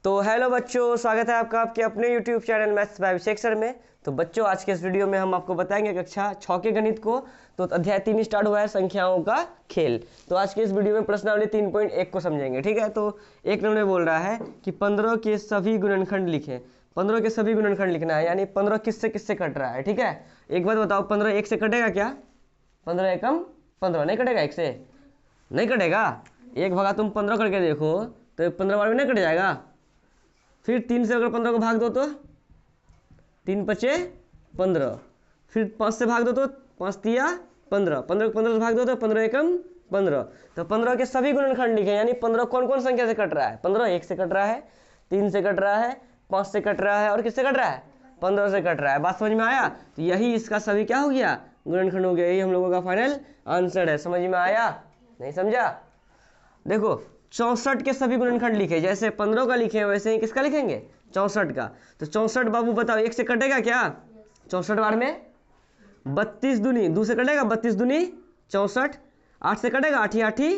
तो हेलो बच्चों, स्वागत है आपका आपके अपने YouTube channel maths by Abhishek sir में। तो बच्चों, आज के इस वीडियो में हम आपको बताएंगे कक्षा 6 के गणित को। तो अध्याय 3 स्टार्ट हुआ है, संख्याओं का खेल। तो आज के इस वीडियो में प्रश्नावली 3.1 को समझेंगे, ठीक है। तो एक नंबर में बोल रहा है कि 15 के सभी गुणनखंड लिखें। 15 के सभी गुणनखंड लिखना है, यानी 15 किससे किससे कट रहा है, ठीक है। एक बात बताओ, 15 एक से कटेगा क्या? 15 एकम 15 नहीं कटेगा, एक से नहीं कटेगा। एक भागा तुम 15 करके देखो तो 15 बार में नहीं कट जाएगा। फिर 3 से अगर 15 को भाग दो तो 3 पचे 15, फिर 5 से भाग दो तो 5 तिया 15, 15 को 15 से भाग दो तो 15 एकम 15। तो 15 के सभी गुणनखंड लिखे, यानी 15 कौन कौन संख्या से कट रहा है? 15 एक से कट रहा है, 3 से कट रहा है, 5 से कट रहा है और किससे कट रहा है? 15 से कट रहा है। बात समझ में आया? तो यही इसका सभी क्या हो गया? गुणनखंड हो गया। यही हम लोगों का फाइनल आंसर है। समझ में आया? नहीं समझा? देखो, 64 के सभी गुणनखंड लिखे, जैसे 15 का लिखे वैसे ही किसका लिखेंगे? 64 का। तो 64 बाबू बताओ, एक से कटेगा क्या? 64 बार में 32 दूनी, 2 से कटेगा 32 दूनी 64, 8 से कटेगा 8 आठी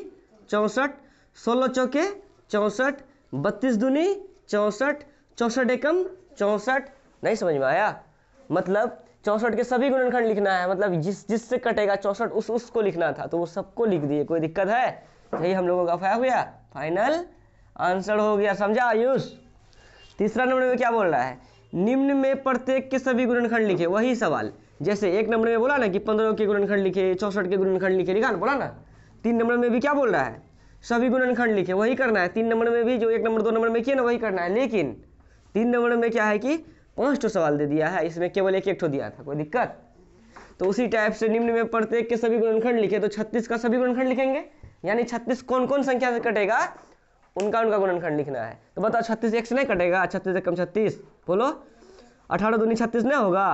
64, 16 चौके 64, 32 दूनी 64, 64 एकम 64। नहीं समझ में आया? मतलब 64 के सभी गुणनखंड लिखना है, मतलब जिससे कटेगा 64 उसको लिखना था, तो वो सबको लिख दिए। कोई दिक्कत है? यही हम लोगों का हो गया, फाइनल आंसर हो गया। समझा आयुष? तीसरा नंबर में क्या बोल रहा है? निम्न में प्रत्येक के सभी गुणनखंड लिखे। वही सवाल जैसे एक नंबर में बोला ना कि 15 के गुणनखंड लिखे, 64 के गुणनखंड लिखे, लिखा ना, बोला ना। 3 नंबर में भी क्या बोल रहा है? सभी गुणनखंड लिखे। वही करना है 3 नंबर में भी, जो 1 नंबर 2 नंबर में किया ना वही करना है। लेकिन 3 नंबर में क्या है कि 5 सवाल दे दिया है, इसमें केवल एक ठो दिया था। कोई दिक्कत? तो उसी टाइप से निम्न में प्रत्येक के सभी गुणनखंड लिखे, तो 36 का सभी गुणनखंड लिखेंगे, यानी 36 कौन कौन संख्या से कटेगा उनका गुणनखंड लिखना है। तो बताओ, 36 एक से नहीं कटेगा, 36 एकम 36, बोलो। 18 दूनी 36 नहीं होगा,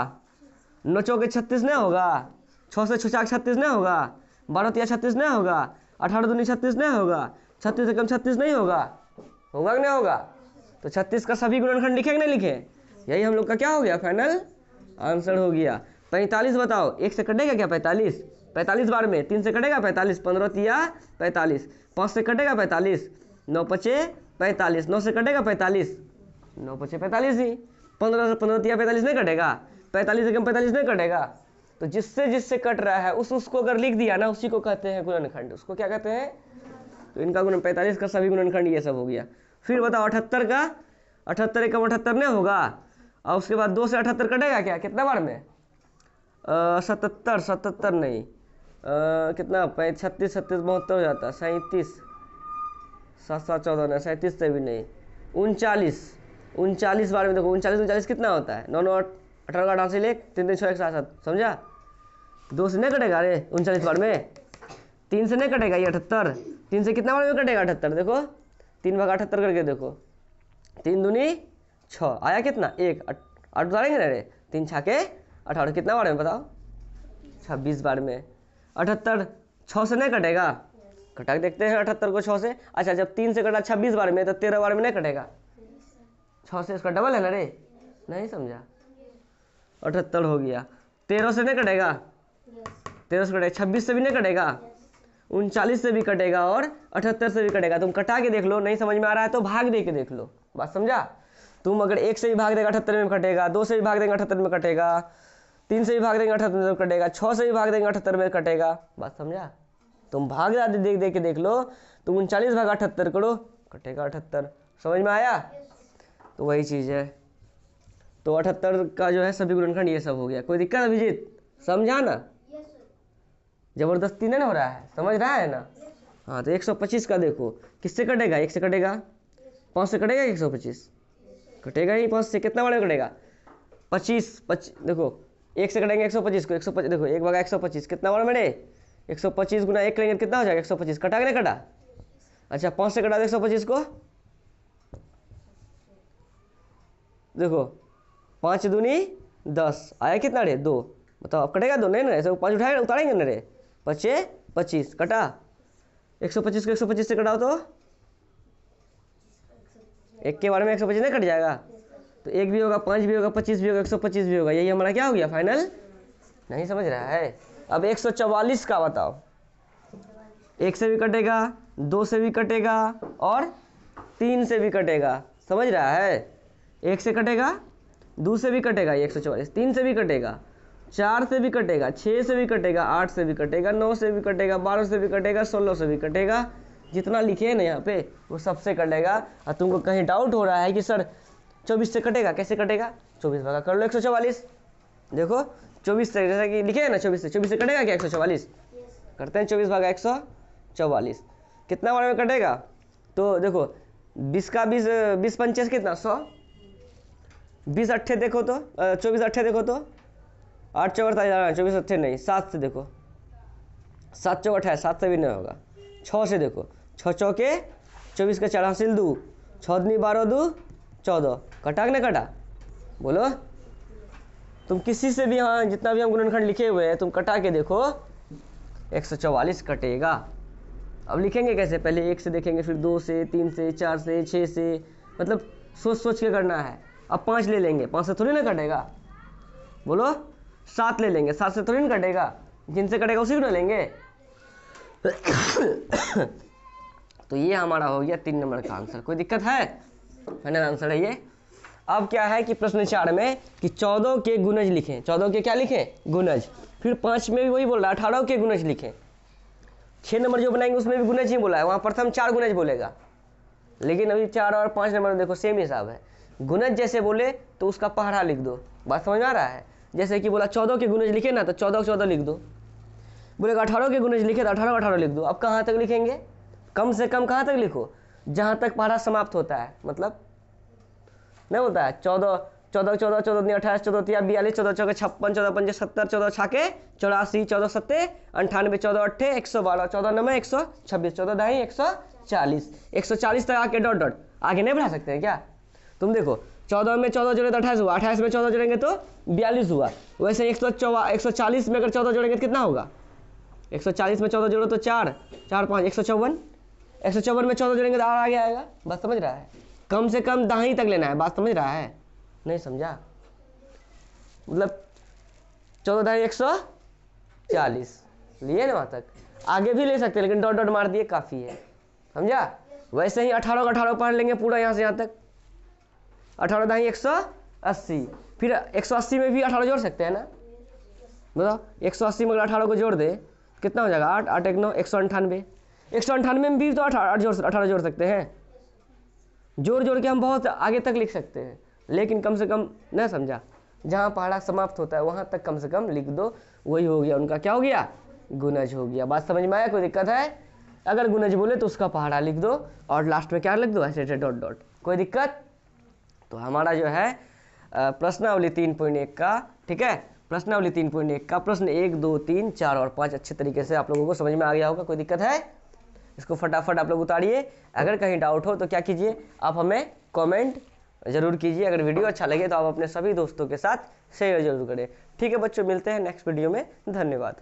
9 चौके 36 नहीं होगा, 6 से 6 36 नहीं होगा, 12 तिया 36 नहीं होगा, 18 दूनी 36 नहीं होगा, 36 एकम 36 नहीं होगा, होगा कि नहीं होगा? तो 36 का सभी गुणनखंड लिखे कि नहीं लिखे? यही हम लोग का क्या हो गया? फाइनल आंसर हो गया। 45 बताओ, एक से कटेगा क्या? 45, 45 बार में 3 से कटेगा 45, 15 तिया 45, 5 से कटेगा 45, 9 पचे 45, 9 से कटेगा 45, 9 पचे 45 ही, 15 से 15 तिया 45 नहीं कटेगा, 45 से कम 45 नहीं कटेगा। तो जिससे जिससे कट रहा है उसको अगर लिख दिया ना, उसी को कहते हैं गुणनखंड। उसको क्या कहते हैं? तो इनका गुण 45 का सभी गुणनखंड ये सब हो गया। फिर बताओ 78 का, 78 एकम 78 नहीं होगा, और उसके बाद 2 से 78 कटेगा क्या? कितना बार में? 77 नहीं, कितना 36 36 72 हो जाता, 37 7 7 14 नहीं, 37 से भी नहीं, 39 बार में। देखो 39 कितना होता है? 9 9 18 का 8 से ले 3 3 6 1 7 7, समझा? 2 से नहीं कटेगा अरे 39 बार में, 3 से नहीं कटेगा ये 78, 3 से कितना बार में कटेगा 78? देखो 3 भाग 78 करके देखो, 3 दूनी 6 आया कितना? 1 8 उतारेंगे ना रे, 3 छाके 18, कितना बार में बताओ? 26 बार में। 78 6 से नहीं कटेगा, कटा के देखते हैं 78 को 6 से। अच्छा, जब 3 से कटा 26 बार में, तो 13 बार में नहीं कटेगा। 6 से इसका डबल है ना रे, नहीं समझा? 78 हो गया। 13 से नहीं कटेगा, 13 से कटेगा, 26 से भी नहीं कटेगा, 39 से भी कटेगा और 78 से भी कटेगा। तुम कटा के देख लो, नहीं समझ में आ रहा है तो भाग दे के देख लो। बात समझा? तुम अगर 1 से भी भाग देगा 78 में कटेगा, 2 से भी भाग देंगे 78 में कटेगा, 3 से भी भाग देंगे 78 में कटेगा, 6 से भी भाग देंगे 78 में कटेगा। बात समझा? तुम भाग देख के देख लो, तुम 39 भाग 78 करो, कटेगा 78। समझ में आया? तो वही चीज़ है। तो 78 का जो है सभी गुणनखंड ये सब हो गया। कोई दिक्कत अभिजीत? समझा ना? जबरदस्ती नहीं हो रहा है, समझ रहा है ना? हाँ, तो 125 का देखो किससे कटेगा? 1 से कटेगा, 5 से कटेगा, 125 कटेगा ही। 5 से कितना बार में कटेगा? 25 देखो 1 से कटेंगे 125 को, 125 देखो 1 भागा 125 कितना बार में रे? 125 गुना 1 करेंगे कितना हो जाएगा? 125 कटा के नहीं कटा? अच्छा, 5 से कटा दो 125 को, देखो 5 दूनी 10 आया कितना रे? 2। बताओ अब कटेगा? 2 नहीं ना, ऐसे 5 उठाएगा उतारेंगे ना रे, 5 25 कटा, 125 को 125 से कटाओ तो एक के बारे में 125 नहीं कट जाएगा। तो 1 भी होगा, 5 भी होगा, 25 भी होगा, 125 भी होगा। यही हमारा क्या हो गया? फाइनल। नहीं समझ रहा है? अब 144 का बताओ, 1 से भी कटेगा, 2 से भी कटेगा और 3 से भी कटेगा। समझ रहा है? 1 से कटेगा, 2 से भी कटेगा 144, 3 से भी कटेगा, 4 से भी कटेगा, 6 से भी कटेगा, 8 से भी कटेगा, 9 से भी कटेगा, 12 से भी कटेगा, 16 से भी कटेगा। जितना लिखे हैं ना यहाँ पे वो सबसे कटेगा। और तुमको कहीं डाउट हो रहा है कि सर 24 से कटेगा, कैसे कटेगा? 24 भागा कर लो 144। देखो 24 से, जैसा कि लिखे हैं ना 24 से कटेगा क्या 144? करते हैं 24 भागा 144, कितना बार में कटेगा? तो देखो 20 का 20, 20 पंचे कितना 100, 20 अट्ठे देखो तो 24 अट्ठे देखो तो 8 चौक 24 अट्ठे नहीं, 7 से देखो, 7 चौक 28, 7 से भी नहीं होगा। 6 से देखो, 6 चौके 24 का 4 हासिल 2, 6 दूनी 12 2 14, कटा कि नहीं कटा? बोलो तुम किसी से भी, हाँ जितना भी हम गुणनखंड लिखे हुए हैं तुम कटा के देखो 144 कटेगा। अब लिखेंगे कैसे? पहले 1 से देखेंगे, फिर 2 से, 3 से, 4 से, 6 से, मतलब सोच सोच के करना है। अब 5 ले लेंगे, 5 से थोड़ी ना कटेगा। बोलो 7 ले लेंगे, 7 से थोड़ी ना कटेगा, जिनसे कटेगा उसी को ना लेंगे। तो ये हमारा हो गया 3 नंबर का आंसर। कोई दिक्कत है? फाइनल आंसर है ये। अब क्या है कि प्रश्न 4 में कि 14 के गुणज लिखें। 14 के क्या लिखें? गुणज। फिर 5 में भी वही बोल रहा है 18 के गुणज लिखें। 6 नंबर जो बनाएंगे उसमें भी गुणज ही बोला है, वहाँ प्रथम 4 गुणज बोलेगा, लेकिन अभी 4 और 5 नंबर देखो सेम हिसाब है। गुणज जैसे बोले तो उसका पहाड़ा लिख दो। बात समझ में आ रहा है? जैसे कि बोला 14 के गुणज लिखे ना, तो 14 14 लिख दो। बोलेगा 18 के गुणज लिखे तो 18 18 लिख दो। अब कहाँ तक लिखेंगे? कम से कम कहाँ तक लिखो? जहाँ तक पहाड़ा समाप्त होता है, मतलब नहीं होता है 14 14 14 14 दूनी 28, 14 तिया 42, 14 चौके 56, 14 पंजे 70, 14 छाके 84, 14 सत्ते 98, 14 अट्ठे 112, 14 नमे 126, 14 दाई 140, 140 तक आके डॉट डॉट आगे नहीं बढ़ा सकते हैं क्या? तुम देखो 14 में 14 जोड़े तो 28 हुआ, 28 में 14 जोड़ेंगे तो 42 हुआ। वैसे 140 में अगर 14 जोड़ेंगे तो कितना होगा? 140 में 14 जोड़ो तो 4 4 5 154, 154 में 14 जोड़ेंगे तो और आगे आएगा। बात समझ रहा है? कम से कम दाही तक लेना है। बात समझ रहा है? नहीं समझा? मतलब 14 दाही 140 लिए ना, वहाँ तक आगे भी ले सकते हैं, लेकिन डॉट डॉट मार दिए काफ़ी है। समझा? वैसे ही 18 का 18 पढ़ लेंगे पूरा यहाँ से यहाँ तक। 18 दाही 180, फिर 180 में भी 18 जोड़ सकते हैं ना? बताओ 180 में अगर 18 को जोड़ दे कितना हो जाएगा? 8 8 1 9 198, 198 में भी तो 18 जोड़ सकते हैं। जोड़ जोड़ के हम बहुत आगे तक लिख सकते हैं, लेकिन कम से कम न समझा, जहाँ पहाड़ा समाप्त होता है वहाँ तक कम से कम लिख दो। वही हो गया उनका, क्या हो गया? गुणज हो गया। बात समझ में आया? कोई दिक्कत है? अगर गुणज बोले तो उसका पहाड़ा लिख दो और लास्ट में क्या लिख दो? ऐसे डॉट डॉट। कोई दिक्कत? तो हमारा जो है प्रश्नावली 3.1 का, ठीक है, प्रश्नावली 3.1 का प्रश्न 1 2 3 4 और 5 अच्छे तरीके से आप लोगों को समझ में आ गया होगा। कोई दिक्कत है? इसको फटाफट आप लोग उतारिए। अगर कहीं डाउट हो तो क्या कीजिए, आप हमें कमेंट जरूर कीजिए। अगर वीडियो अच्छा लगे तो आप अपने सभी दोस्तों के साथ शेयर जरूर करें। ठीक है बच्चों, मिलते हैं नेक्स्ट वीडियो में। धन्यवाद।